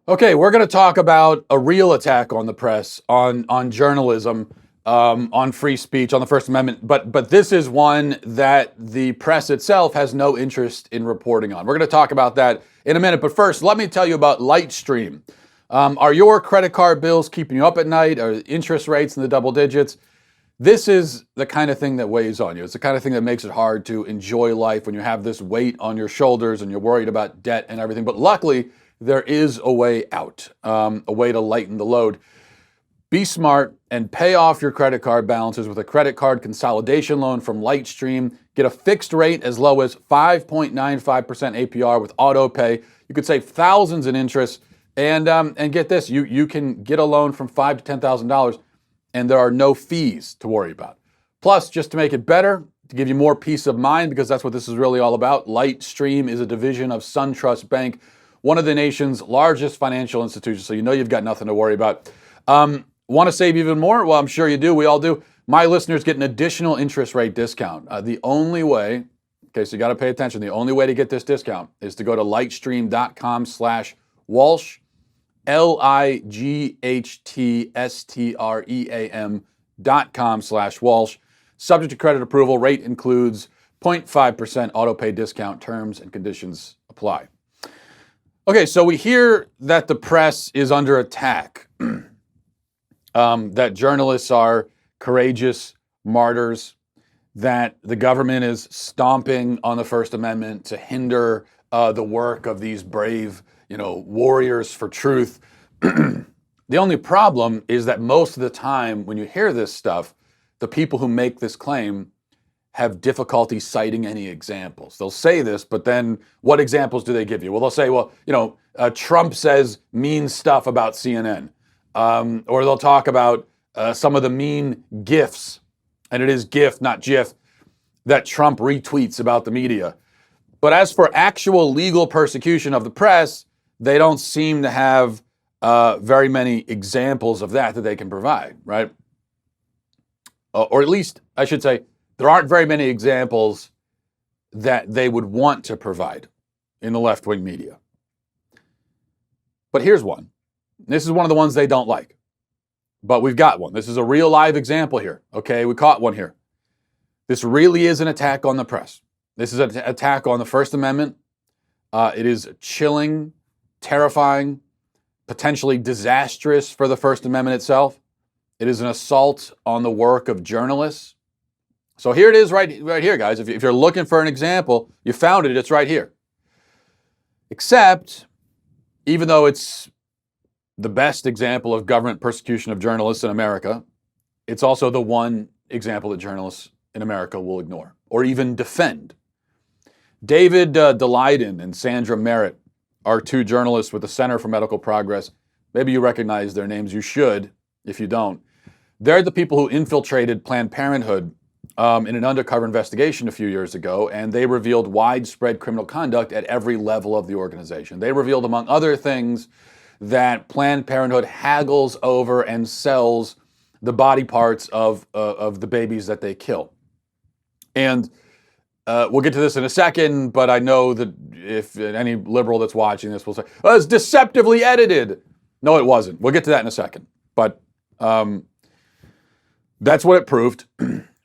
Okay, we're going to talk about a real attack on the press, on journalism, on free speech, on the First Amendment. But this is one that the press itself has no interest in reporting on. We're going to talk about that in a minute. But first, let me tell you about Lightstream. Are your credit card bills keeping you up at night? Are interest rates in the double digits? This is the kind of thing that weighs on you. It's the kind of thing that makes it hard to enjoy life when you have this weight on your shoulders and you're worried about debt and everything. But luckily, there is a way out, a way to lighten the load. Be smart and pay off your credit card balances with a credit card consolidation loan from Lightstream. Get a fixed rate as low as 5.95% APR with auto pay. You could save thousands in interest. And get this, you can get a loan from $5,000 to $10,000 and there are no fees to worry about. Plus, just to make it better, to give you more peace of mind, because that's what this is really all about, Lightstream is a division of SunTrust Bank, one of the nation's largest financial institutions, so you know you've got nothing to worry about. Want to save even more? Well, I'm sure you do. We all do. My listeners get an additional interest rate discount. The only way, okay, so you got to pay attention. The only way to get this discount is to go to lightstream.com/Walsh, lightstream.com/Walsh. Subject to credit approval. Rate includes 0.5% auto pay discount. Terms and conditions apply. Okay, so we hear that the press is under attack, that journalists are courageous martyrs, that the government is stomping on the First Amendment to hinder the work of these brave, warriors for truth. The only problem is that most of the time when you hear this stuff, the people who make this claim have difficulty citing any examples. They'll say this, but then what examples do they give you? Well, they'll say, Trump says mean stuff about CNN. Or they'll talk about some of the mean GIFs, and it is GIF, not GIF, that Trump retweets about the media. But as for actual legal persecution of the press, they don't seem to have very many examples of that they can provide, right? Or at least, I should say, there aren't very many examples that they would want to provide in the left-wing media. But here's one. This is one of the ones they don't like. But we've got one. This is a real live example here. Okay, we caught one here. This really is an attack on the press. This is an attack on the First Amendment. It is chilling, terrifying, potentially disastrous for the First Amendment itself. It is an assault on the work of journalists. So here it is right here, guys. If you're looking for an example, you found it. It's right here. Except, even though it's the best example of government persecution of journalists in America, it's also the one example that journalists in America will ignore or even defend. David Daleiden and Sandra Merritt are two journalists with the Center for Medical Progress. Maybe you recognize their names. You should, if you don't. They're the people who infiltrated Planned Parenthood in an undercover investigation a few years ago, and they revealed widespread criminal conduct at every level of the organization. They revealed, among other things, that Planned Parenthood haggles over and sells the body parts of the babies that they kill. And we'll get to this in a second, but I know that if any liberal that's watching this will say, oh, it's deceptively edited. No, it wasn't. We'll get to that in a second. But that's what it proved.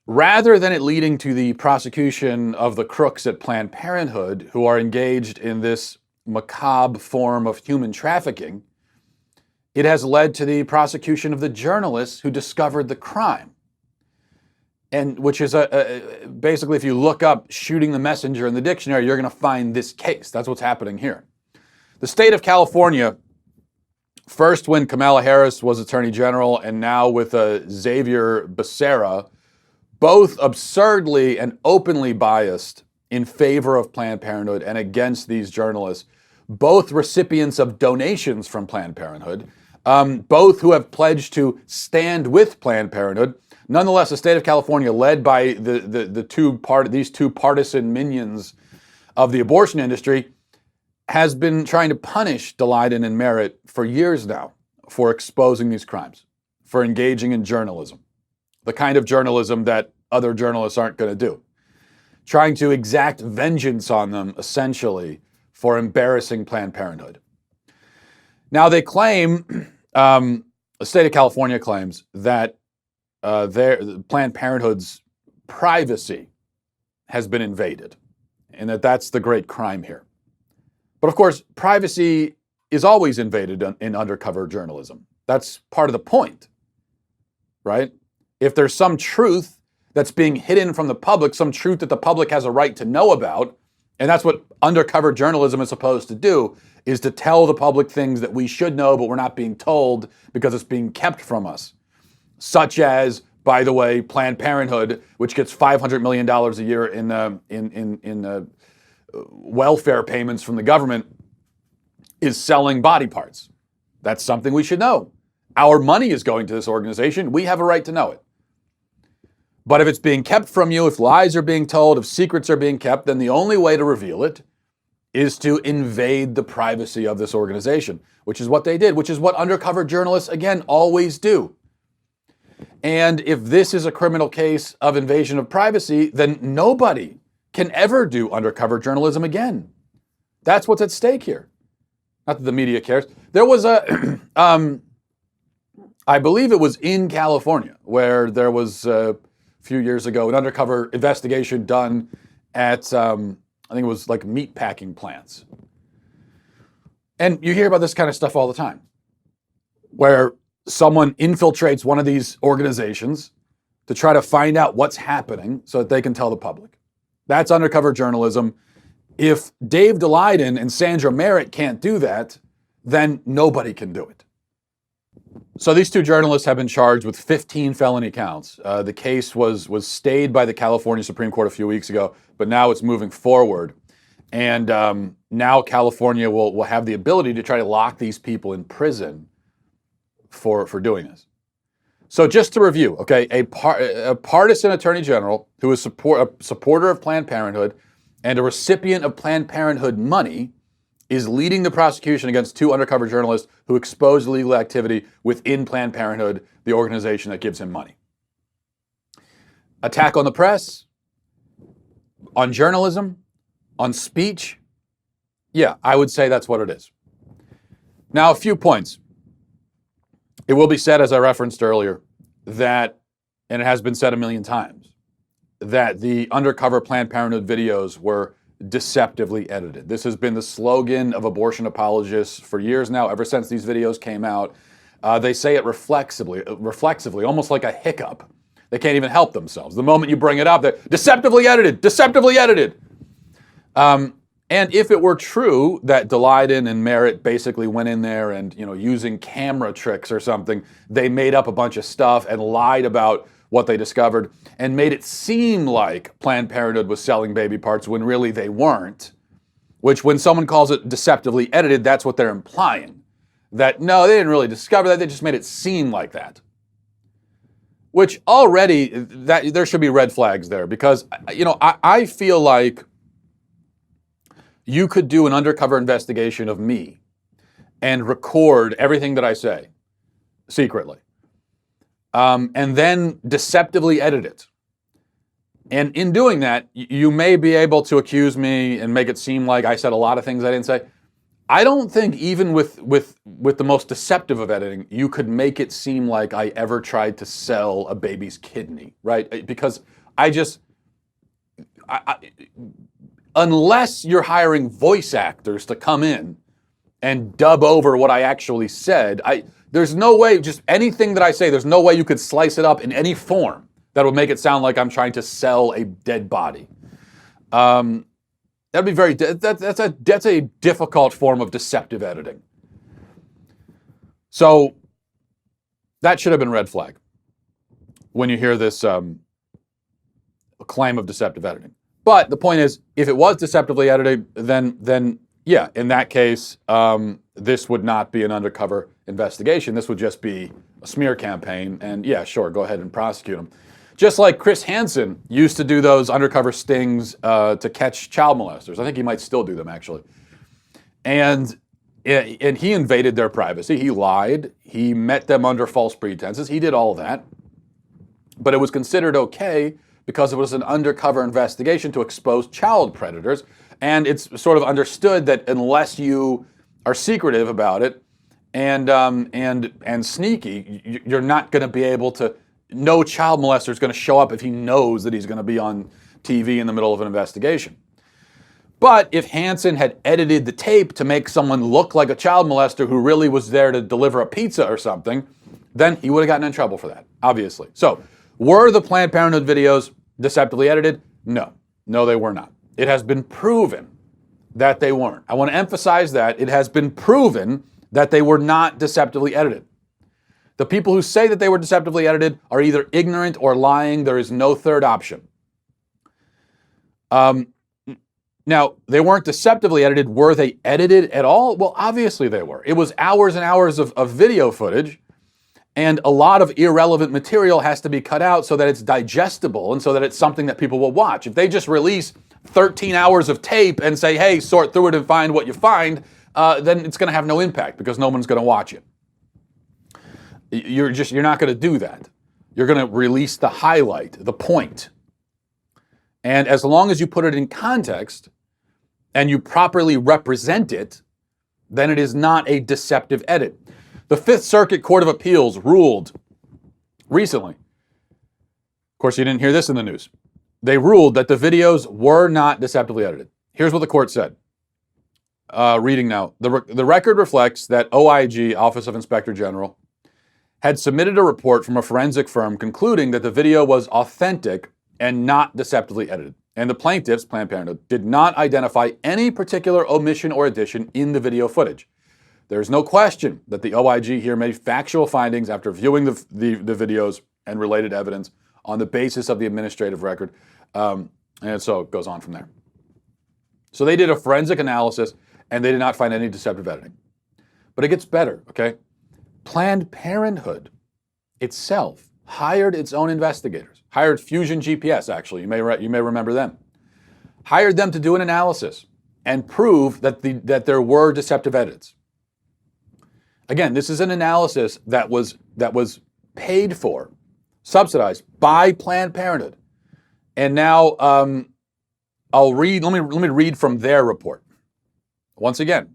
Rather than it leading to the prosecution of the crooks at Planned Parenthood who are engaged in this macabre form of human trafficking, it has led to the prosecution of the journalists who discovered the crime. And which is basically, if you look up shooting the messenger in the dictionary, you're going to find this case. That's what's happening here. The state of California, first when Kamala Harris was Attorney General and now with Xavier Becerra, both absurdly and openly biased in favor of Planned Parenthood and against these journalists, both recipients of donations from Planned Parenthood, both who have pledged to stand with Planned Parenthood. Nonetheless, the state of California, led by these two partisan minions of the abortion industry, has been trying to punish Daleiden and Merritt for years now for exposing these crimes, for engaging in journalism. The kind of journalism that other journalists aren't going to do. Trying to exact vengeance on them, essentially, for embarrassing Planned Parenthood. Now they claim, the state of California claims that Planned Parenthood's privacy has been invaded, and that's the great crime here. But of course, privacy is always invaded in undercover journalism. That's part of the point, right? If there's some truth that's being hidden from the public, some truth that the public has a right to know about, and that's what undercover journalism is supposed to do, is to tell the public things that we should know, but we're not being told because it's being kept from us. Such as, by the way, Planned Parenthood, which gets $500 million a year in welfare payments from the government, is selling body parts. That's something we should know. Our money is going to this organization. We have a right to know it. But if it's being kept from you, if lies are being told, if secrets are being kept, then the only way to reveal it is to invade the privacy of this organization, which is what they did, which is what undercover journalists, again, always do. And if this is a criminal case of invasion of privacy, then nobody can ever do undercover journalism again. That's what's at stake here. Not that the media cares. There was a, I believe it was in California, where there was a few years ago an undercover investigation done at, I think it was like meat packing plants. And you hear about this kind of stuff all the time, where someone infiltrates one of these organizations to try to find out what's happening so that they can tell the public. That's undercover journalism. If Dave Daleiden and Sandra Merritt can't do that, then nobody can do it. So these two journalists have been charged with 15 felony counts. The case was stayed by the California Supreme Court a few weeks ago, but now it's moving forward. And now California will have the ability to try to lock these people in prison for doing this. So just to review, okay, a partisan attorney general who is a supporter of Planned Parenthood and a recipient of Planned Parenthood money is leading the prosecution against two undercover journalists who exposed illegal activity within Planned Parenthood, the organization that gives him money. Attack on the press, on journalism, on speech. Yeah, I would say that's what it is. Now, a few points. It will be said, as I referenced earlier, that, and it has been said a million times, that the undercover Planned Parenthood videos were deceptively edited. This has been the slogan of abortion apologists for years now, ever since these videos came out. They say it reflexively, almost like a hiccup. They can't even help themselves. The moment you bring it up, they're deceptively edited, deceptively edited. And if it were true that Daleiden and Merritt basically went in there and, using camera tricks or something, they made up a bunch of stuff and lied about what they discovered and made it seem like Planned Parenthood was selling baby parts when really they weren't, which when someone calls it deceptively edited, that's what they're implying. That, no, they didn't really discover that, they just made it seem like that. Which already, there should be red flags there because, I feel like you could do an undercover investigation of me and record everything that I say secretly. And then deceptively edit it. And in doing that, you may be able to accuse me and make it seem like I said a lot of things I didn't say. I don't think even with the most deceptive of editing, you could make it seem like I ever tried to sell a baby's kidney, right? Because unless you're hiring voice actors to come in and dub over what I actually said, there's no way, just anything that I say, there's no way you could slice it up in any form that would make it sound like I'm trying to sell a dead body. That'd be that's a difficult form of deceptive editing. So that should have been red flag when you hear this claim of deceptive editing. But the point is, if it was deceptively edited, then yeah, in that case, this would not be an undercover investigation. This would just be a smear campaign. And yeah, sure, go ahead and prosecute them. Just like Chris Hansen used to do those undercover stings to catch child molesters. I think he might still do them, actually. And he invaded their privacy. He lied. He met them under false pretenses. He did all of that. But it was considered okay because it was an undercover investigation to expose child predators. And it's sort of understood that unless you are secretive about it and sneaky, you're not going to be able to. No child molester is going to show up if he knows that he's going to be on TV in the middle of an investigation. But if Hansen had edited the tape to make someone look like a child molester who really was there to deliver a pizza or something, then he would have gotten in trouble for that, obviously. So, were the Planned Parenthood videos deceptively edited? No. No, they were not. It has been proven that they weren't. I want to emphasize that. It has been proven that they were not deceptively edited. The people who say that they were deceptively edited are either ignorant or lying. There is no third option. Now, they weren't deceptively edited. Were they edited at all? Well, obviously they were. It was hours and hours of video footage, and a lot of irrelevant material has to be cut out so that it's digestible and so that it's something that people will watch. If they just release 13 hours of tape and say, hey, sort through it and find what you find, then it's going to have no impact because no one's going to watch it. You're not going to do that. You're going to release the highlight, the point. And as long as you put it in context and you properly represent it, then it is not a deceptive edit. The Fifth Circuit Court of Appeals ruled recently. Of course, you didn't hear this in the news. They ruled that the videos were not deceptively edited. Here's what the court said. Reading now. The record reflects that OIG, Office of Inspector General, had submitted a report from a forensic firm concluding that the video was authentic and not deceptively edited. And the plaintiffs, Planned Parenthood, did not identify any particular omission or addition in the video footage. There is no question that the OIG here made factual findings after viewing the videos and related evidence on the basis of the administrative record. And so it goes on from there. So they did a forensic analysis and they did not find any deceptive editing. But it gets better, okay? Planned Parenthood itself hired its own investigators, hired Fusion GPS, actually. You may remember them. Hired them to do an analysis and prove that there were deceptive edits. Again, this is an analysis that was paid for, subsidized by Planned Parenthood. And now let me read from their report. Once again,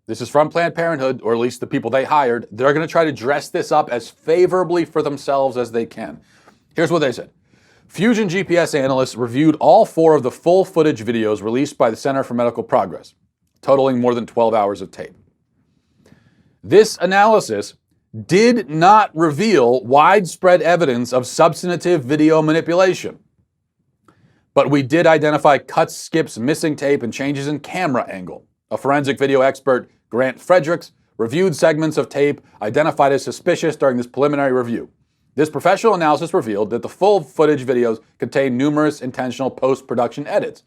this is from Planned Parenthood, or at least the people they hired. They're going to try to dress this up as favorably for themselves as they can. Here's what they said. Fusion GPS analysts reviewed all 4 of the full footage videos released by the Center for Medical Progress, totaling more than 12 hours of tape. This analysis did not reveal widespread evidence of substantive video manipulation. But we did identify cuts, skips, missing tape, and changes in camera angle. A forensic video expert, Grant Fredericks, reviewed segments of tape identified as suspicious during this preliminary review. This professional analysis revealed that the full footage videos contain numerous intentional post-production edits.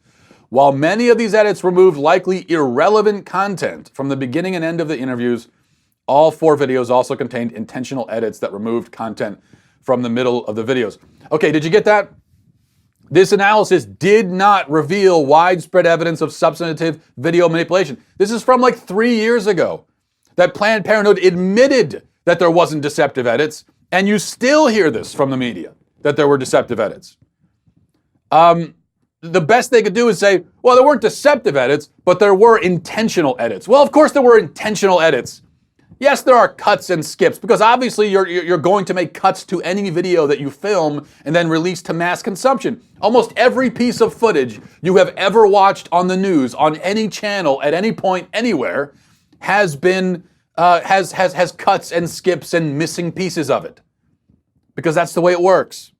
While many of these edits removed likely irrelevant content from the beginning and end of the interviews, all 4 videos also contained intentional edits that removed content from the middle of the videos. Okay, did you get that? This analysis did not reveal widespread evidence of substantive video manipulation. This is from like 3 years ago that Planned Parenthood admitted that there wasn't deceptive edits, and you still hear this from the media, that there were deceptive edits. The best they could do is say, well, there weren't deceptive edits, but there were intentional edits. Well, of course there were intentional edits. Yes, there are cuts and skips, because obviously you're going to make cuts to any video that you film and then release to mass consumption. Almost every piece of footage you have ever watched on the news, on any channel, at any point, anywhere, has been has cuts and skips and missing pieces of it, because that's the way it works.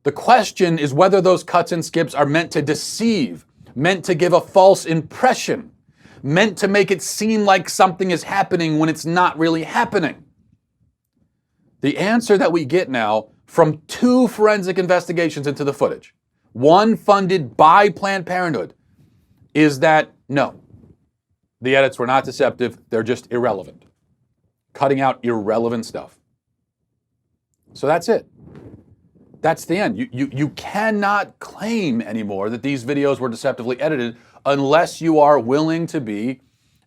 The question is whether those cuts and skips are meant to deceive, meant to give a false impression, meant to make it seem like something is happening when it's not really happening. The answer that we get now from 2 forensic investigations into the footage, one funded by Planned Parenthood, is that no, the edits were not deceptive, they're just irrelevant. Cutting out irrelevant stuff. So that's it. That's the end. You cannot claim anymore that these videos were deceptively edited unless you are willing to be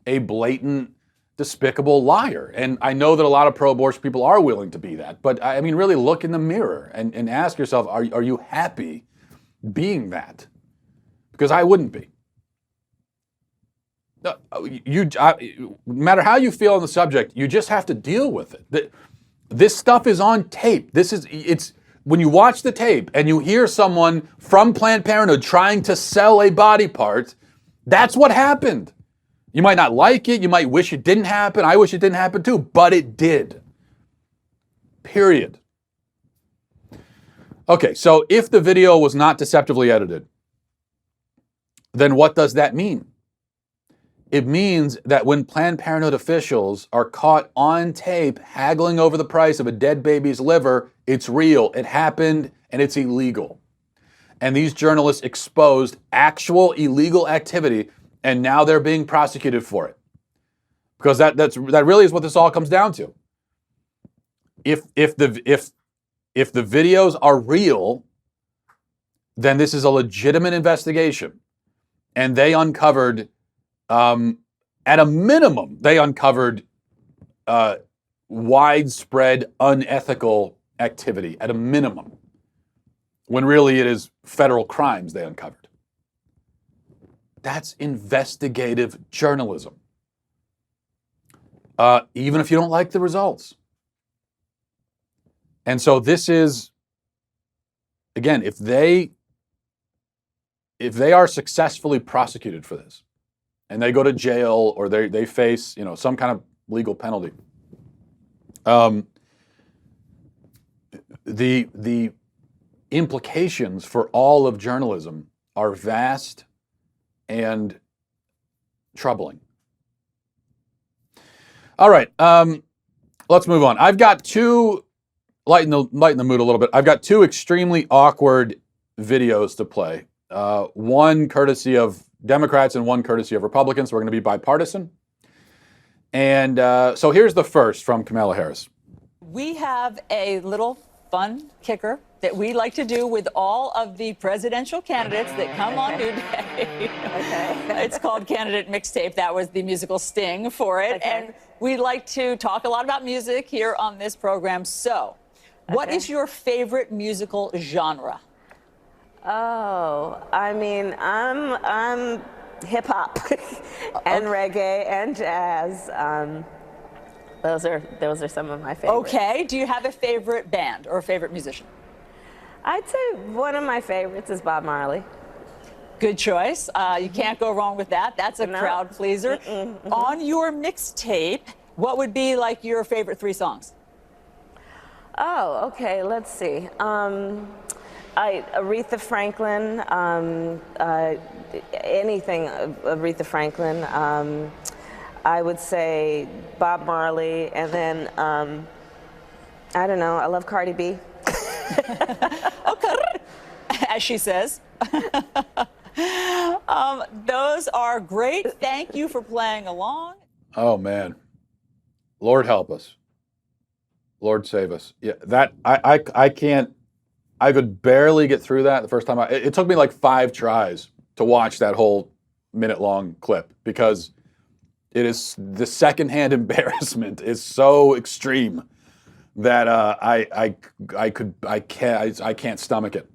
a blatant, despicable liar. And I know that a lot of pro-abortion people are willing to be that, but I mean, really look in the mirror and ask yourself, are you happy being that? Because I wouldn't be. No matter how you feel on the subject, you just have to deal with it. This stuff is on tape. It's when you watch the tape and you hear someone from Planned Parenthood trying to sell a body part, that's what happened. You might not like it. You might wish it didn't happen. I wish it didn't happen too, but it did. Period. Okay, so if the video was not deceptively edited, then what does that mean? It means that when Planned Parenthood officials are caught on tape haggling over the price of a dead baby's liver, it's real, it happened, and it's illegal. And these journalists exposed actual illegal activity, and now they're being prosecuted for it. Because that really is what this all comes down to. If the videos are real, then this is a legitimate investigation. And they uncovered, at a minimum, they uncovered widespread unethical activity, at a minimum, when really it is federal crimes they uncovered. That's investigative journalism. Even if you don't like the results. And so this is, again, if they are successfully prosecuted for this, and they go to jail or they face, some kind of legal penalty, the implications for all of journalism are vast and troubling. All right, let's move on. I've got two, lighten the mood a little bit. I've got two extremely awkward videos to play. One courtesy of Democrats and one courtesy of Republicans. So we're going to be bipartisan. And so here's the first from Kamala Harris. We have a little fun kicker that we like to do with all of the presidential candidates that come on New Day. Okay. It's called Candidate Mixtape. That was the musical sting for it. Okay. And we like to talk a lot about music here on this program. So, what is your favorite musical genre? Oh, I mean, I'm hip hop and reggae and jazz. Those are some of my favorites. Okay. Do you have a favorite band or a favorite musician? I'd say one of my favorites is Bob Marley. Good choice. You can't go wrong with that. That's a crowd pleaser. On your mixtape, what would be like your favorite 3 songs? Oh, okay. Let's see. Aretha Franklin, anything Aretha Franklin. I would say Bob Marley, and then, I don't know, I love Cardi B. Okay, as she says. Those are great. Thank you for playing along. Oh, man. Lord help us. Lord save us. Yeah, that, I can't, I could barely get through that the first time. It took me like 5 tries to watch that whole minute-long clip because it is, the secondhand embarrassment is so extreme that I can't stomach it.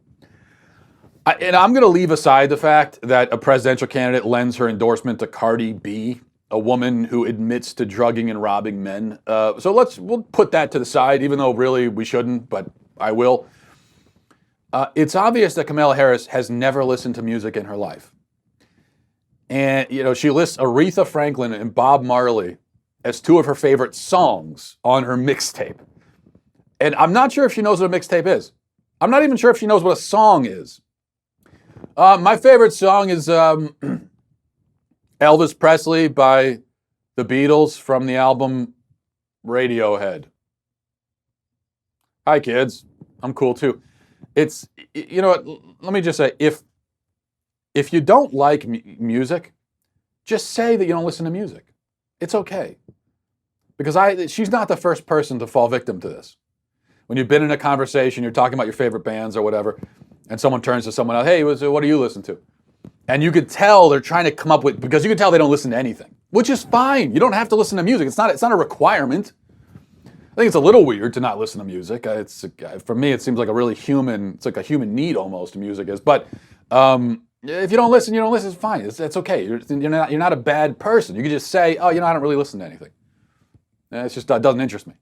And I'm going to leave aside the fact that a presidential candidate lends her endorsement to Cardi B, a woman who admits to drugging and robbing men. So we'll put that to the side, even though really we shouldn't, but I will. It's obvious that Kamala Harris has never listened to music in her life. And, she lists Aretha Franklin and Bob Marley as 2 of her favorite songs on her mixtape. And I'm not sure if she knows what a mixtape is. I'm not even sure if she knows what a song is. My favorite song is Elvis Presley by the Beatles from the album Radiohead. Hi, kids. I'm cool, too. It's, let me just say, if you don't like music, just say that you don't listen to music. It's okay. Because she's not the first person to fall victim to this. When you've been in a conversation, you're talking about your favorite bands or whatever, and someone turns to someone else, hey, what do you listen to? And you could tell they're trying to come up with, because you can tell they don't listen to anything, which is fine. You don't have to listen to music. It's not a requirement. I think it's a little weird to not listen to music. For me, it seems like it's like a human need almost, music is. But If you don't listen, you don't listen. It's fine. It's okay. You're not a bad person. You can just say, oh, I don't really listen to anything. It's just doesn't interest me.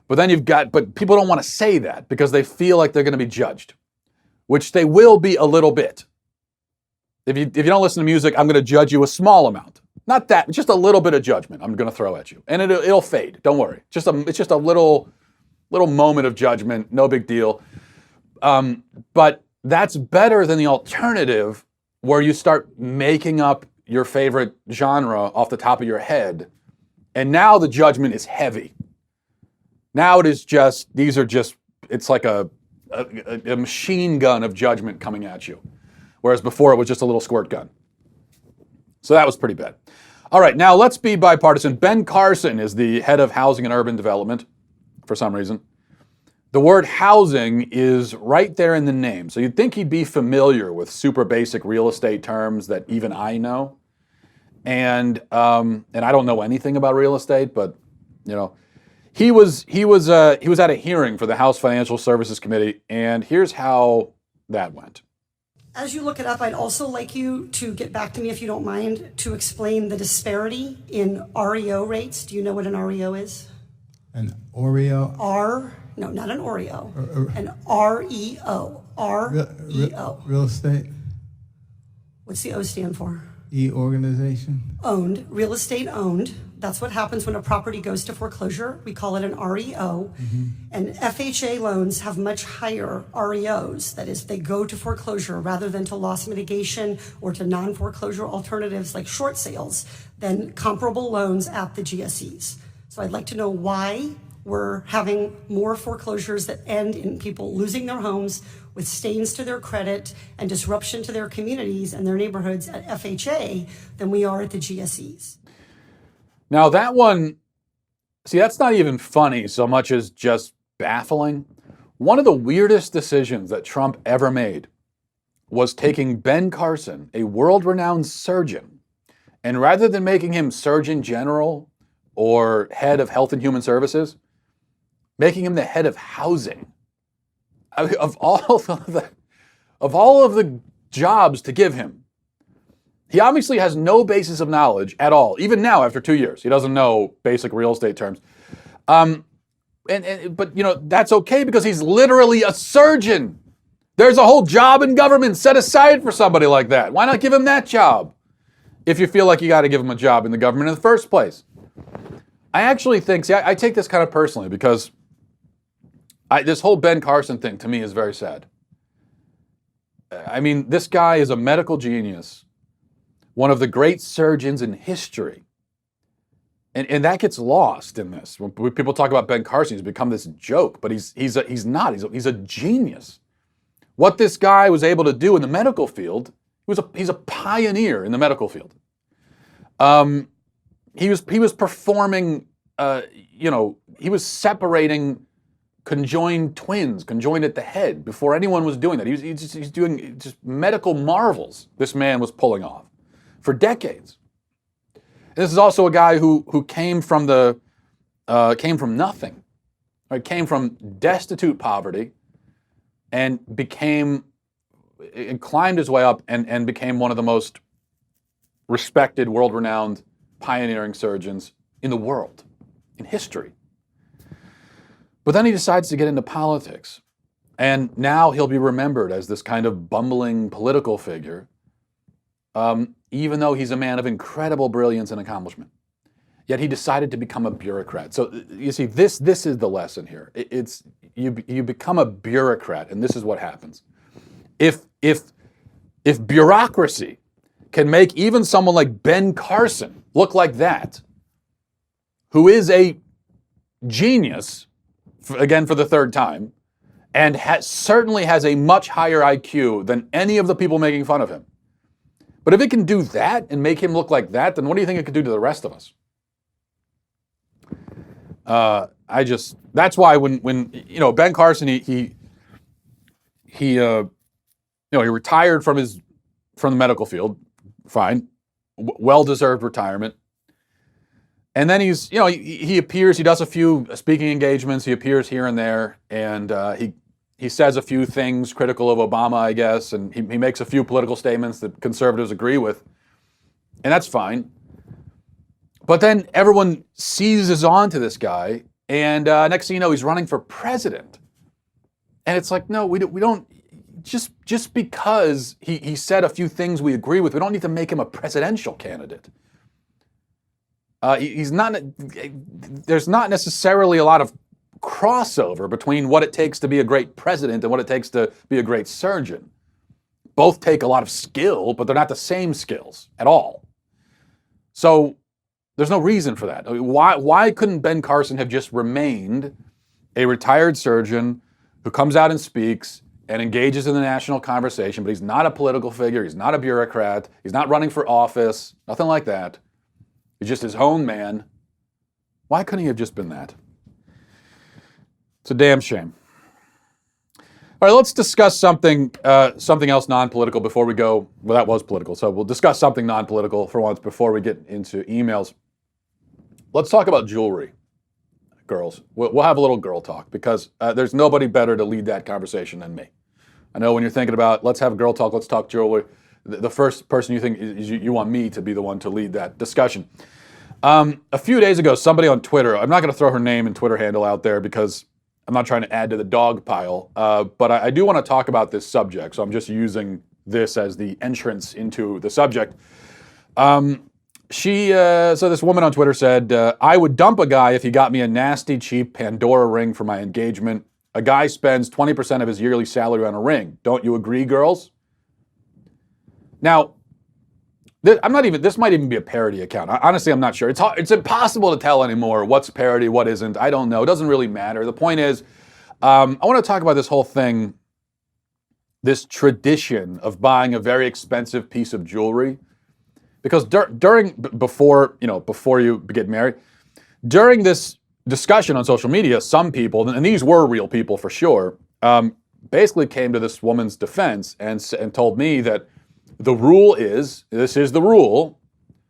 But then but people don't want to say that because they feel like they're going to be judged, which they will be a little bit. If you don't listen to music, I'm going to judge you a small amount. Not that, just a little bit of judgment I'm going to throw at you. And it'll fade. Don't worry. It's just a little moment of judgment. No big deal. But that's better than the alternative where you start making up your favorite genre off the top of your head. And now the judgment is heavy. Now it's like a machine gun of judgment coming at you. Whereas before it was just a little squirt gun. So that was pretty bad. All right, now let's be bipartisan. Ben Carson is the head of housing and urban development for some reason. The word housing is right there in the name. So you'd think he'd be familiar with super basic real estate terms that even I know. And I don't know anything about real estate, but he was at a hearing for the House Financial Services Committee, and here's how that went. As you look it up, I'd also like you to get back to me, if you don't mind, to explain the disparity in REO rates. Do you know what an REO is? An Oreo? No, not an Oreo. An REO. REO. Real estate? What's the O stand for? Organization? Owned. Real estate owned. That's what happens when a property goes to foreclosure. We call it an REO. Mm-hmm. And FHA loans have much higher REOs. That is, they go to foreclosure rather than to loss mitigation or to non-foreclosure alternatives like short sales than comparable loans at the GSEs. So I'd like to know why we're having more foreclosures that end in people losing their homes with stains to their credit and disruption to their communities and their neighborhoods at FHA than we are at the GSEs. Now that one, see, that's not even funny so much as just baffling. One of the weirdest decisions that Trump ever made was taking Ben Carson, a world-renowned surgeon, and rather than making him Surgeon General or head of Health and Human Services, making him the head of housing. I mean, of all of the jobs to give him, he obviously has no basis of knowledge at all. Even now, after 2 years, he doesn't know basic real estate terms. But that's okay because he's literally a surgeon. There's a whole job in government set aside for somebody like that. Why not give him that job? If you feel like you got to give him a job in the government in the first place. I actually think, I take this kind of personally because this whole Ben Carson thing to me is very sad. I mean, this guy is a medical genius, one of the great surgeons in history. And that gets lost in this. When people talk about Ben Carson, he's become this joke, but he's not. He's a genius. What this guy was able to do in the medical field, he's a pioneer in the medical field. He was performing, he was separating conjoined twins, conjoined at the head, before anyone was doing that. He's doing just medical marvels this man was pulling off for decades. And this is also a guy who came from nothing, right? Came from destitute poverty and climbed his way up and became one of the most respected, world-renowned, pioneering surgeons in the world, in history. But then he decides to get into politics. And now he'll be remembered as this kind of bumbling political figure, even though he's a man of incredible brilliance and accomplishment. Yet he decided to become a bureaucrat. So you see, this is the lesson here. You become a bureaucrat, and this is what happens. If bureaucracy can make even someone like Ben Carson look like that, who is a genius, again for the third time, and certainly has a much higher IQ than any of the people making fun of him. But if it can do that and make him look like that, then what do you think it could do to the rest of us? That's why when Ben Carson, he retired from the medical field, fine, well-deserved retirement. And then he appears, he does a few speaking engagements, he appears here and there, and He says a few things critical of Obama, I guess, and he makes a few political statements that conservatives agree with, and that's fine. But then everyone seizes on to this guy, and next thing you know, he's running for president. And it's like, no, we don't just because he said a few things we agree with, we don't need to make him a presidential candidate. He's not. There's not necessarily a lot of crossover between what it takes to be a great president and what it takes to be a great surgeon. Both take a lot of skill, but they're not the same skills at all. So there's no reason for that. I mean, why couldn't Ben Carson have just remained a retired surgeon who comes out and speaks and engages in the national conversation, but he's not a political figure, he's not a bureaucrat, he's not running for office, nothing like that. He's just his own man. Why couldn't he have just been that? It's a damn shame. All right, let's discuss something else non-political before we go. Well, that was political, so we'll discuss something non-political for once before we get into emails. Let's talk about jewelry, girls. We'll have a little girl talk because there's nobody better to lead that conversation than me. I know when you're thinking about let's have a girl talk, let's talk jewelry, the first person you think is you want me to be the one to lead that discussion. A few days ago, somebody on Twitter, I'm not going to throw her name and Twitter handle out there because I'm not trying to add to the dog pile, but I do want to talk about this subject, so I'm just using this as the entrance into the subject. So this woman on Twitter said, I would dump a guy if he got me a nasty, cheap Pandora ring for my engagement. A guy spends 20% of his yearly salary on a ring. Don't you agree, girls? Now, this might even be a parody account. Honestly, I'm not sure. It's impossible to tell anymore what's parody, what isn't. I don't know. It doesn't really matter. The point is, I want to talk about this whole thing, this tradition of buying a very expensive piece of jewelry. Because before you get married, during this discussion on social media, some people, and these were real people for sure, basically came to this woman's defense and told me that the rule is, this is the rule,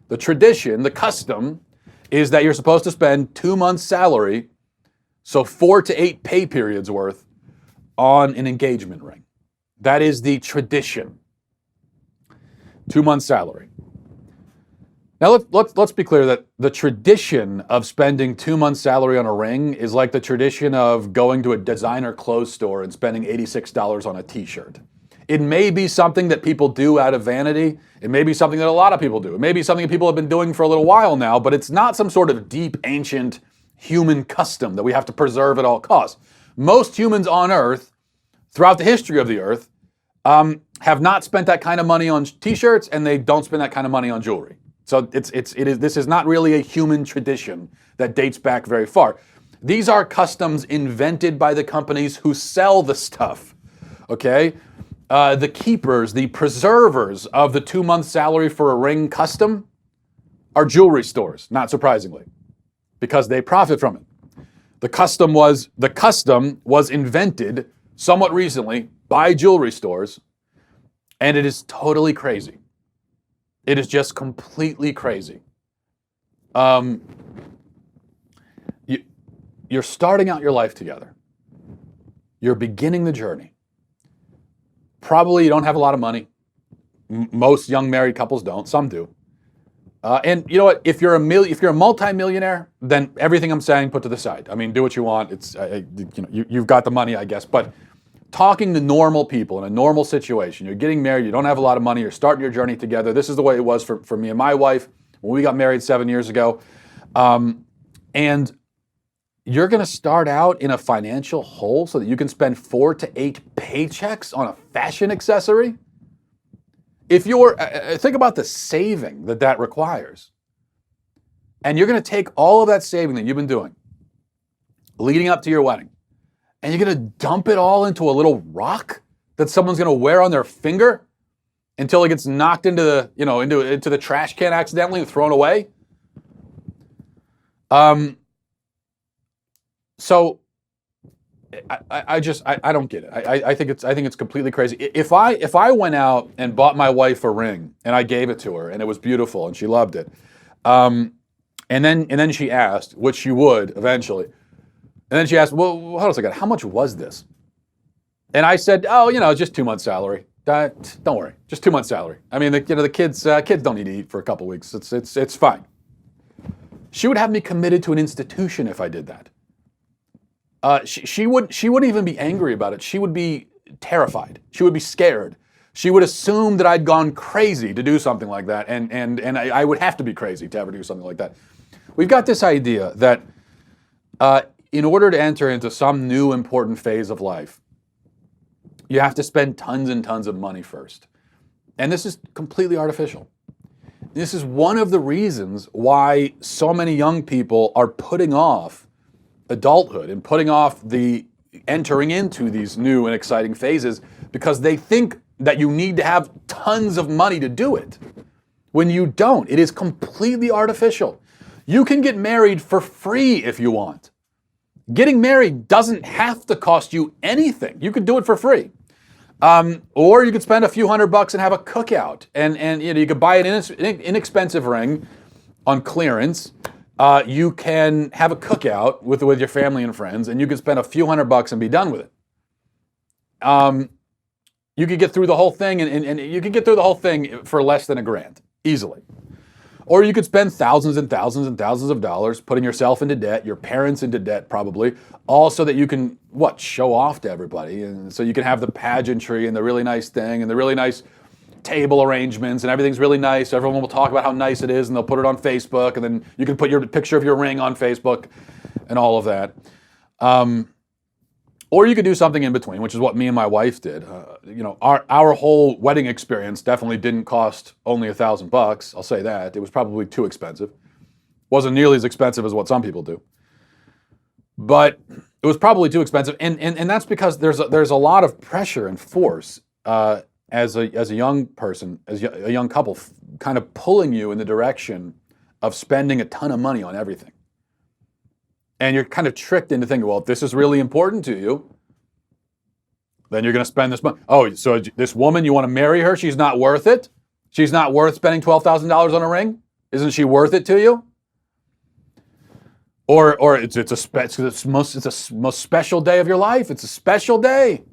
the tradition, the custom, is that you're supposed to spend 2 months' salary, so 4 to 8 pay periods worth, on an engagement ring. That is the tradition. 2 months' salary. Now let's be clear that the tradition of spending 2 months' salary on a ring is like the tradition of going to a designer clothes store and spending $86 on a t-shirt. It may be something that people do out of vanity. It may be something that a lot of people do. It may be something that people have been doing for a little while now, but it's not some sort of deep, ancient human custom that we have to preserve at all costs. Most humans on Earth, throughout the history of the Earth, have not spent that kind of money on t-shirts, and they don't spend that kind of money on jewelry. So this is not really a human tradition that dates back very far. These are customs invented by the companies who sell the stuff, okay? The keepers, the preservers of the 2 month salary for a ring custom are jewelry stores, not surprisingly, because they profit from it. The custom was invented somewhat recently by jewelry stores, and it is totally crazy. It is just completely crazy. You're starting out your life together. You're beginning the journey. Probably you don't have a lot of money. Most young married couples don't. Some do. And you know what? If you're a multi-millionaire, then everything I'm saying put to the side. I mean, do what you want. It's you've got the money, I guess. But talking to normal people in a normal situation, you're getting married, you don't have a lot of money, you're starting your journey together. This is the way it was for me and my wife when we got married 7 years ago. And you're going to start out in a financial hole so that you can spend 4 to 8 paychecks on a fashion accessory? If you're, think about the saving that requires. And you're going to take all of that saving that you've been doing leading up to your wedding, and you're going to dump it all into a little rock that someone's going to wear on their finger until it gets knocked into the, into the trash can accidentally and thrown away. So I don't get it. I think it's completely crazy. If I went out and bought my wife a ring and I gave it to her and it was beautiful and she loved it, and then she asked, which she would eventually, and then she asked, well, hold on a second, how much was this? And I said, oh, just 2 months' salary. Don't worry, just 2 months' salary. I mean, the kids don't need to eat for a couple weeks. It's fine. She would have me committed to an institution if I did that. She wouldn't even be angry about it. She would be terrified. She would be scared. She would assume that I'd gone crazy to do something like that, and I would have to be crazy to ever do something like that. We've got this idea that in order to enter into some new important phase of life, you have to spend tons and tons of money first. And this is completely artificial. This is one of the reasons why so many young people are putting off adulthood and putting off the entering into these new and exciting phases, because they think that you need to have tons of money to do it. When you don't, it is completely artificial. You can get married for free if you want. Getting married doesn't have to cost you anything. You could do it for free. Or you could spend a few $100 and have a cookout, and you could buy an inexpensive ring on clearance. You can have a cookout with your family and friends, and you could spend a few $100 and be done with it. You could get through the whole thing, and you could get through the whole thing for less than $1,000 easily. Or you could spend thousands and thousands and thousands of dollars putting yourself into debt, your parents into debt probably, all so that you can, show off to everybody. And so you can have the pageantry and the really nice thing and the really nice table arrangements, and everything's really nice. Everyone will talk about how nice it is, and they'll put it on Facebook, and then you can put your picture of your ring on Facebook and all of that. Or you could do something in between, which is what me and my wife did. Our whole wedding experience definitely didn't cost only $1,000. I'll say that. It was probably too expensive. Wasn't nearly as expensive as what some people do. But it was probably too expensive, and that's because there's a lot of pressure and force as a young person, as a young couple, kind of pulling you in the direction of spending a ton of money on everything. And you're kind of tricked into thinking, well, if this is really important to you, then you're going to spend this money. Oh, so this woman, you want to marry her? She's not worth it? She's not worth spending $12,000 on a ring? Isn't she worth it to you? Or it's the most special day of your life. It's a special day.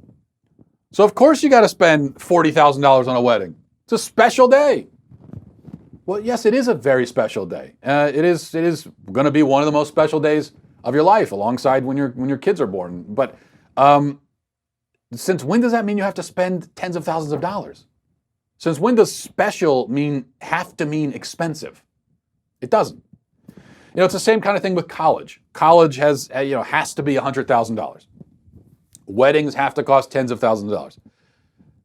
So of course you got to spend $40,000 on a wedding. It's a special day. Well, yes, it is a very special day. It is going to be one of the most special days of your life, alongside when your kids are born. But since when does that mean you have to spend tens of thousands of dollars? Since when does special have to mean expensive? It doesn't. It's the same kind of thing with college. College has to be $100,000. Weddings have to cost tens of thousands of dollars.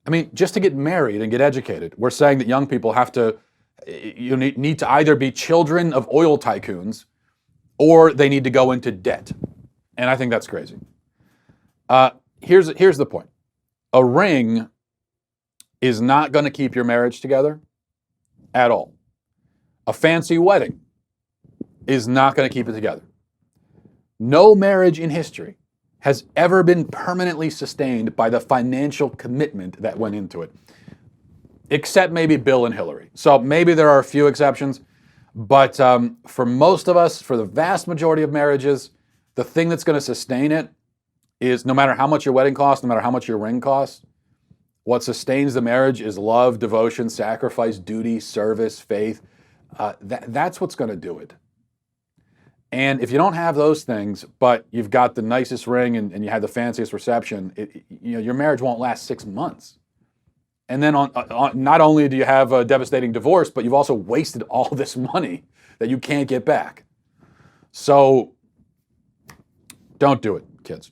I mean, just to get married and get educated, we're saying that young people need to either be children of oil tycoons, or they need to go into debt. And I think that's crazy. Here's the point. A ring is not going to keep your marriage together at all. A fancy wedding is not going to keep it together. No marriage in history has ever been permanently sustained by the financial commitment that went into it, except maybe Bill and Hillary. So maybe there are a few exceptions, but for most of us, for the vast majority of marriages, the thing that's going to sustain it is, no matter how much your wedding costs, no matter how much your ring costs, what sustains the marriage is love, devotion, sacrifice, duty, service, faith. That's what's going to do it. And if you don't have those things, but you've got the nicest ring and you had the fanciest reception, your marriage won't last 6 months. And then not only do you have a devastating divorce, but you've also wasted all this money that you can't get back. So don't do it, kids.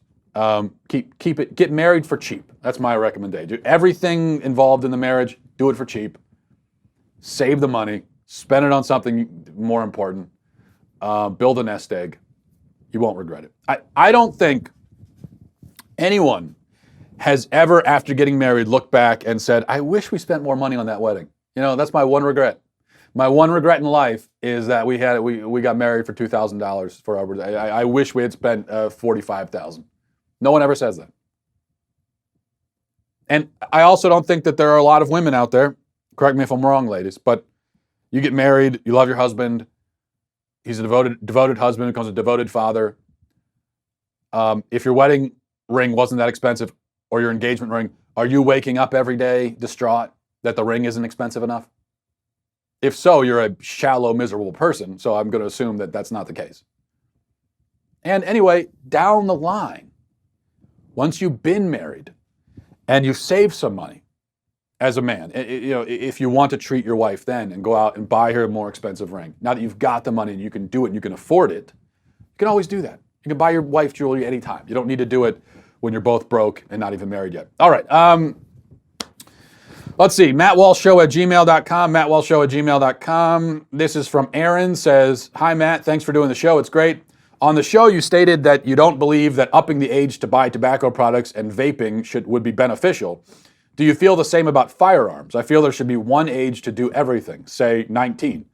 Keep it. Get married for cheap. That's my recommendation. Do everything involved in the marriage. Do it for cheap. Save the money. Spend it on something more important. Build a nest egg. You won't regret it. I don't think anyone has ever, after getting married, looked back and said, I wish we spent more money on that wedding. That's my one regret. My one regret in life is that we got married for $2,000 for our birthday. I wish we had spent $45,000. No one ever says that. And I also don't think that there are a lot of women out there, correct me if I'm wrong, ladies, but you get married, you love your husband, he's a devoted husband, becomes a devoted father. If your wedding ring wasn't that expensive, or your engagement ring, are you waking up every day distraught that the ring isn't expensive enough? If so, you're a shallow, miserable person, so I'm going to assume that that's not the case. And anyway, down the line, once you've been married and you've saved some money as a man, if you want to treat your wife then and go out and buy her a more expensive ring, now that you've got the money and you can do it and you can afford it, you can always do that. You can buy your wife jewelry anytime. You don't need to do it when you're both broke and not even married yet. All right. Let's see. MattWalshShow@gmail.com. MattWalshShow@gmail.com. This is from Aaron. Says, "Hi, Matt. Thanks for doing the show. It's great. On the show, you stated that you don't believe that upping the age to buy tobacco products and vaping would be beneficial. Do you feel the same about firearms? I feel there should be one age to do everything, say 19.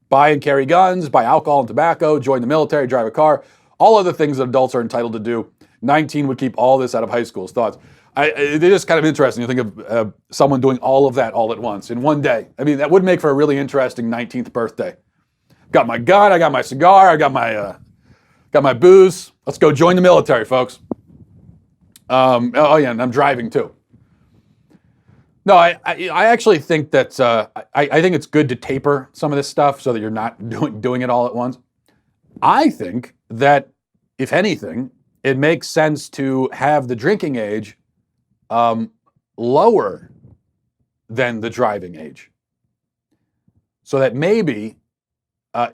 Buy and carry guns, buy alcohol and tobacco, join the military, drive a car, all other things that adults are entitled to do. 19 would keep all this out of high school's thoughts." It is kind of interesting. You think of someone doing all of that all at once in one day. I mean, that would make for a really interesting 19th birthday. Got my gun, I got my cigar, I got my booze. Let's go join the military, folks. And I'm driving too. No, I actually think that I think it's good to taper some of this stuff so that you're not doing it all at once. I think that, if anything, it makes sense to have the drinking age lower than the driving age, so that maybe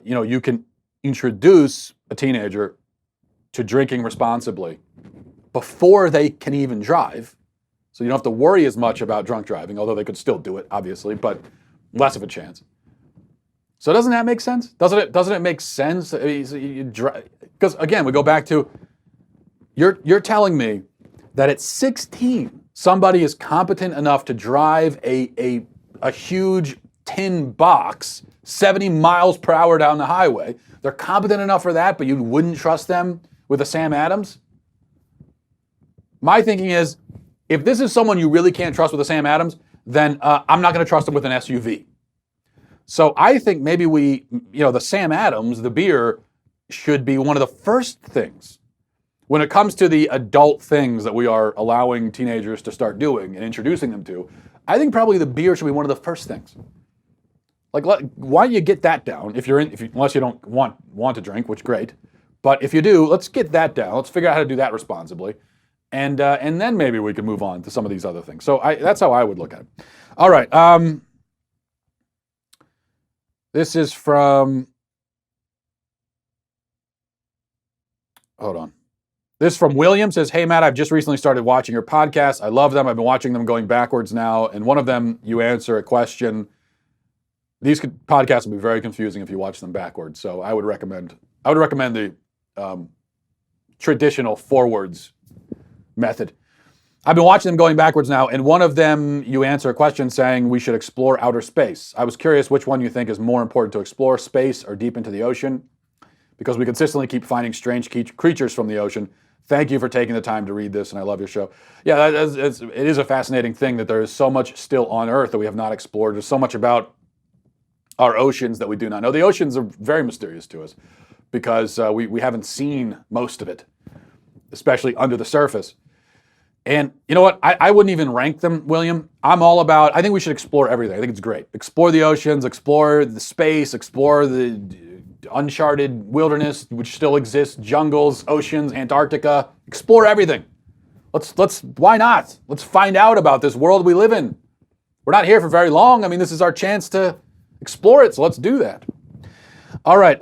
you can introduce a teenager to drinking responsibly before they can even drive. So you don't have to worry as much about drunk driving, although they could still do it, obviously, but less of a chance. So doesn't that make sense? Doesn't it make sense? Because again, we go back to, you're telling me that at 16, somebody is competent enough to drive a huge tin box 70 miles per hour down the highway. They're competent enough for that, but you wouldn't trust them with a Sam Adams? My thinking is, if this is someone you really can't trust with a Sam Adams, then I'm not going to trust them with an SUV. So I think maybe the Sam Adams, the beer, should be one of the first things when it comes to the adult things that we are allowing teenagers to start doing and introducing them to. I think probably the beer should be one of the first things. Like, why don't you get that down? Unless you don't want to drink, which great. But if you do, let's get that down. Let's figure out how to do that responsibly. And then maybe we can move on to some of these other things. So that's how I would look at it. All right. This is from, hold on. This is from William. Says, "Hey, Matt, I've just recently started watching your podcast. I love them. I've been watching them going backwards now. And one of them, you answer a question. These podcasts will be very confusing if you watch them backwards. So I would recommend the traditional forwards method. I've been watching them going backwards now, and one of them, you answer a question saying we should explore outer space. I was curious which one you think is more important to explore, space or deep into the ocean, because we consistently keep finding strange creatures from the ocean. Thank you for taking the time to read this, and I love your show." Yeah, it is a fascinating thing that there is so much still on Earth that we have not explored. There's so much about our oceans that we do not know. The oceans are very mysterious to us because we haven't seen most of it, especially under the surface. And you know what? I wouldn't even rank them, William. I think we should explore everything. I think it's great. Explore the oceans, explore the space, explore the uncharted wilderness, which still exists, jungles, oceans, Antarctica. Explore everything. Why not? Let's find out about this world we live in. We're not here for very long. I mean, this is our chance to explore it, so let's do that. All right.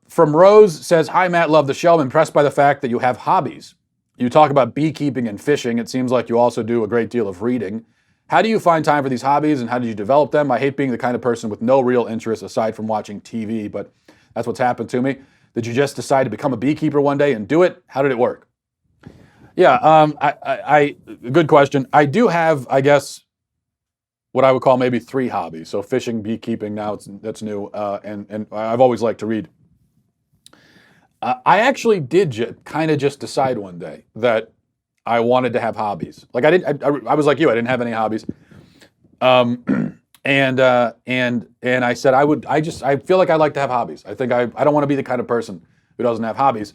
From Rose, says, "Hi, Matt, love the show. I'm impressed by the fact that you have hobbies. You talk about beekeeping and fishing. It seems like you also do a great deal of reading. How do you find time for these hobbies, and how did you develop them? I hate being the kind of person with no real interest aside from watching TV, but that's what's happened to me. Did you just decide to become a beekeeper one day and do it? How did it work?" Yeah, good question. I do have, I guess, what I would call maybe 3 hobbies. So fishing, beekeeping, now that's new, and I've always liked to read. I actually did kind of just decide one day that I wanted to have hobbies. Like I was like you, I didn't have any hobbies. And I said I feel like I like to have hobbies. I think I don't want to be the kind of person who doesn't have hobbies.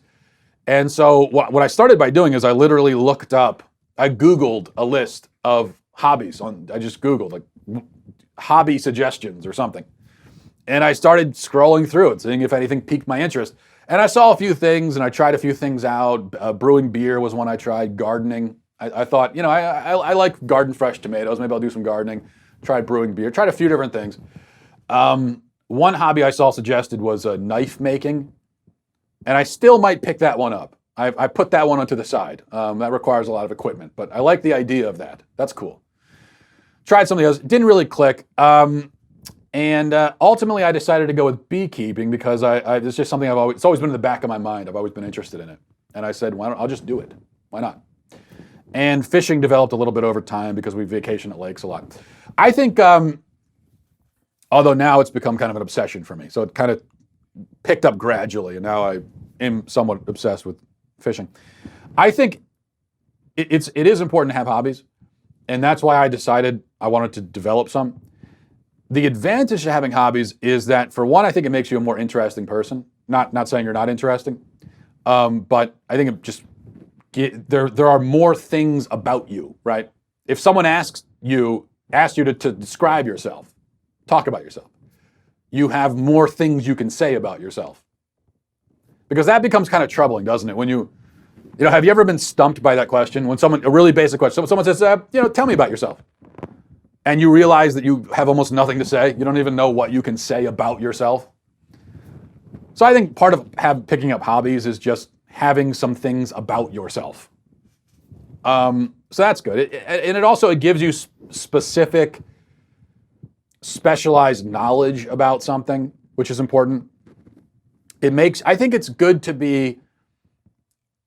And so what I started by doing is I literally looked up I Googled a list of hobbies. I just Googled like hobby suggestions or something. And I started scrolling through it, seeing if anything piqued my interest. And I saw a few things, and I tried a few things out. Brewing beer was one I tried. Gardening. I thought, I like garden fresh tomatoes. Maybe I'll do some gardening. Tried brewing beer. Tried a few different things. One hobby I saw suggested was knife making. And I still might pick that one up. I put that one onto the side. That requires a lot of equipment, but I like the idea of that. That's cool. Tried something else. Didn't really click. And ultimately, I decided to go with beekeeping because it's just something it's always been in the back of my mind. I've always been interested in it. And I said, I'll just do it. Why not? And fishing developed a little bit over time because we vacation at lakes a lot. I think, although now it's become kind of an obsession for me. So it kind of picked up gradually, and now I am somewhat obsessed with fishing. I think it is important to have hobbies, and that's why I decided I wanted to develop some. The advantage of having hobbies is that, for one, I think it makes you a more interesting person. Not saying you're not interesting, but I think it just there are more things about you, right? If someone asks you to describe yourself, talk about yourself, you have more things you can say about yourself. Because that becomes kind of troubling, doesn't it? When have you ever been stumped by that question? When a really basic question, someone says, tell me about yourself. And you realize that you have almost nothing to say. You don't even know what you can say about yourself. So I think part of picking up hobbies is just having some things about yourself. So that's good. And it also gives you specific, specialized knowledge about something, which is important. I think it's good to be,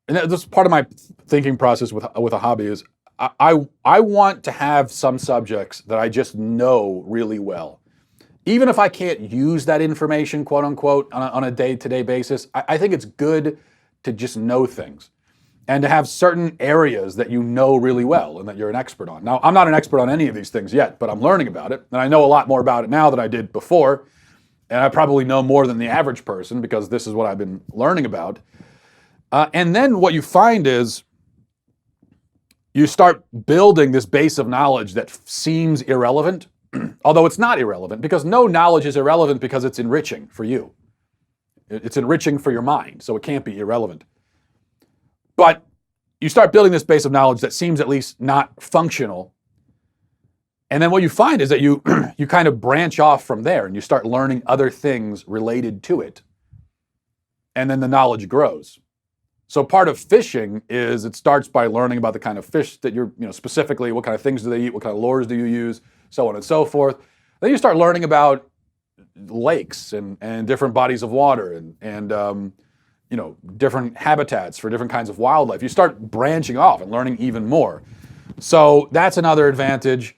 and this is part of my thinking process with a hobby is, I want to have some subjects that I just know really well. Even if I can't use that information, quote unquote, on a day-to-day basis, I think it's good to just know things and to have certain areas that you know really well and that you're an expert on. Now, I'm not an expert on any of these things yet, but I'm learning about it, and I know a lot more about it now than I did before, and I probably know more than the average person because this is what I've been learning about. And then what you find is, you start building this base of knowledge that seems irrelevant, although it's not irrelevant, because no knowledge is irrelevant because it's enriching for you. It's enriching for your mind, so it can't be irrelevant. But you start building this base of knowledge that seems at least not functional, and then what you find is that you kind of branch off from there, and you start learning other things related to it, and then the knowledge grows. So part of fishing is it starts by learning about the kind of fish that you're, specifically what kind of things do they eat, what kind of lures do you use, so on and so forth. Then you start learning about lakes and different bodies of water and different habitats for different kinds of wildlife. You start branching off and learning even more. So that's another advantage.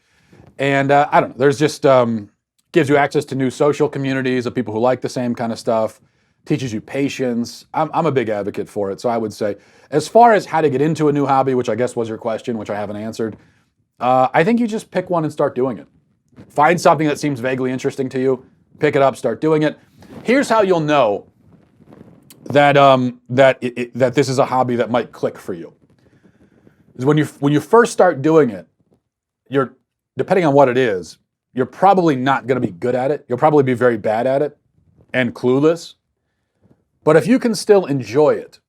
And I don't know, there's just gives you access to new social communities of people who like the same kind of stuff. Teaches you patience. I'm a big advocate for it. So I would say, as far as how to get into a new hobby, which I guess was your question, which I haven't answered, I think you just pick one and start doing it. Find something that seems vaguely interesting to you, pick it up, start doing it. Here's how you'll know that that this is a hobby that might click for you. Is when you first start doing it, you're, depending on what it is, you're probably not going to be good at it. You'll probably be very bad at it and clueless. But if you can still enjoy it,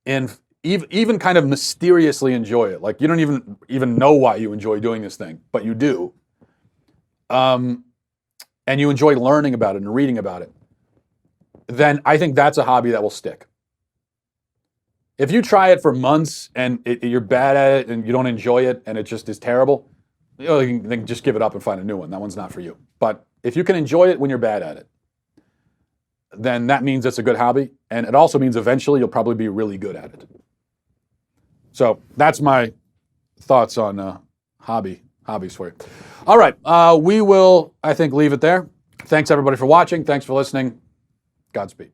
and even kind of mysteriously enjoy it, like you don't even know why you enjoy doing this thing, but you do, and you enjoy learning about it and reading about it, then I think that's a hobby that will stick. If you try it for months and you're bad at it and you don't enjoy it and it just is terrible, you can just give it up and find a new one. That one's not for you. But if you can enjoy it when you're bad at it, then that means it's a good hobby, and it also means eventually you'll probably be really good at it. So that's my thoughts on hobbies for you. All right, we will, I think, leave it there. Thanks everybody for watching. Thanks for listening. Godspeed.